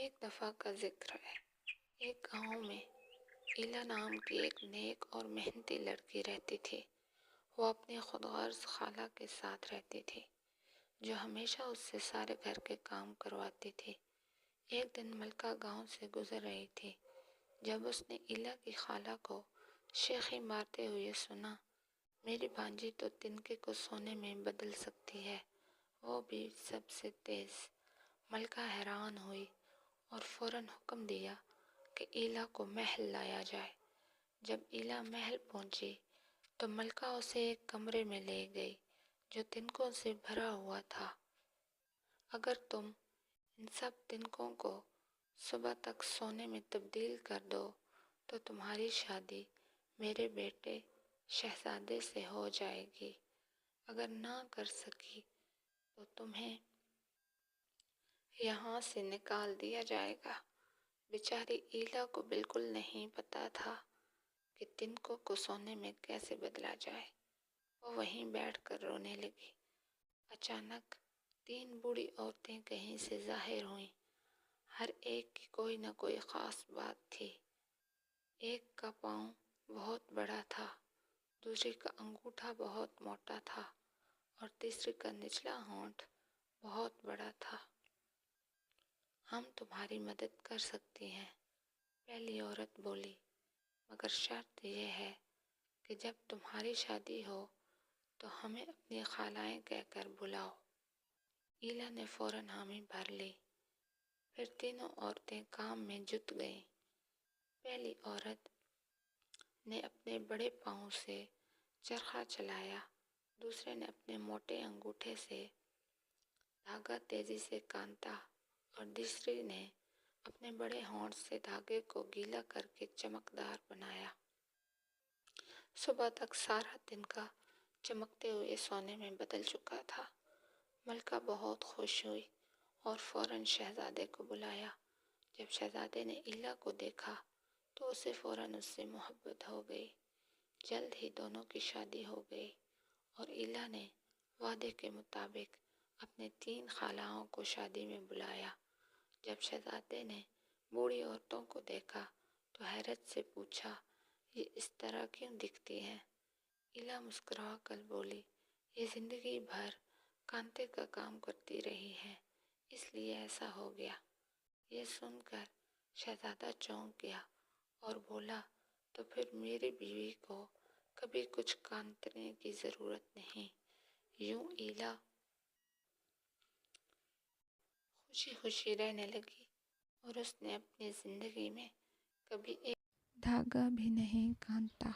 ایک دفعہ کا ذکر ہے۔ ایک گاؤں میں ایلا نام کی ایک نیک اور محنتی لڑکی رہتی تھی۔ وہ اپنی خود غرض خالہ کے ساتھ رہتی تھی، جو ہمیشہ اس سے سارے گھر کے کام کرواتی تھی۔ ایک دن ملکہ گاؤں سے گزر رہی تھی جب اس نے ایلا کی خالہ کو شیخی مارتے ہوئے سنا، میری بھانجی تو تنکے کو سونے میں بدل سکتی ہے، وہ بھی سب سے تیز۔ ملکہ حیران ہوئی اور فوراً حکم دیا کہ ایلا کو محل لایا جائے۔ جب ایلا محل پہنچی تو ملکہ اسے ایک کمرے میں لے گئی جو تنکوں سے بھرا ہوا تھا۔ اگر تم ان سب تنکوں کو صبح تک سونے میں تبدیل کر دو تو تمہاری شادی میرے بیٹے شہزادے سے ہو جائے گی، اگر نہ کر سکی تو تمہیں یہاں سے نکال دیا جائے گا۔ بیچاری ایلا کو بالکل نہیں پتا تھا کہ تنکوں کو سونے میں کیسے بدلا جائے۔ وہ وہیں بیٹھ کر رونے لگی۔ اچانک 3 بوڑھی عورتیں کہیں سے ظاہر ہوئیں۔ ہر ایک کی کوئی نہ کوئی خاص بات تھی۔ ایک کا پاؤں بہت بڑا تھا، دوسری کا انگوٹھا بہت موٹا تھا اور تیسری کا نچلا ہونٹ بہت بڑا تھا۔ ہم تمہاری مدد کر سکتی ہیں، پہلی عورت بولی، مگر شرط یہ ہے کہ جب تمہاری شادی ہو تو ہمیں اپنی خالائیں کہہ کر بلاؤ۔ ایلا نے فوراً حامی بھر لی۔ پھر تینوں عورتیں کام میں جت گئیں۔ پہلی عورت نے اپنے بڑے پاؤں سے چرخہ چلایا، دوسرے نے اپنے موٹے انگوٹھے سے دھاگا تیزی سے کانتا اور تیسری نے اپنے بڑے ہونٹ سے دھاگے کو گیلا کر کے چمکدار بنایا۔ صبح تک سارا تنکا چمکتے ہوئے سونے میں بدل چکا تھا۔ ملکہ بہت خوش ہوئی اور فوراً شہزادے کو بلایا۔ جب شہزادے نے ایلا کو دیکھا تو اسے فوراً اس سے محبت ہو گئی۔ جلد ہی دونوں کی شادی ہو گئی اور ایلا نے وعدے کے مطابق اپنے 3 خالاؤں کو شادی میں بلایا۔ جب شہزادے نے بوڑھی عورتوں کو دیکھا تو حیرت سے پوچھا، یہ اس طرح کیوں دکھتی ہیں؟ ایلا مسکرا کر بولی، یہ زندگی بھر کانتے کا کام کرتی رہی ہے، اس لیے ایسا ہو گیا۔ یہ سن کر شہزادہ چونک گیا اور بولا، تو پھر میری بیوی کو کبھی کچھ کانتنے کی ضرورت نہیں۔ یوں ایلا خوشی خوشی رہنے لگی اور اس نے اپنی زندگی میں کبھی ایک دھاگا بھی نہیں کانتا۔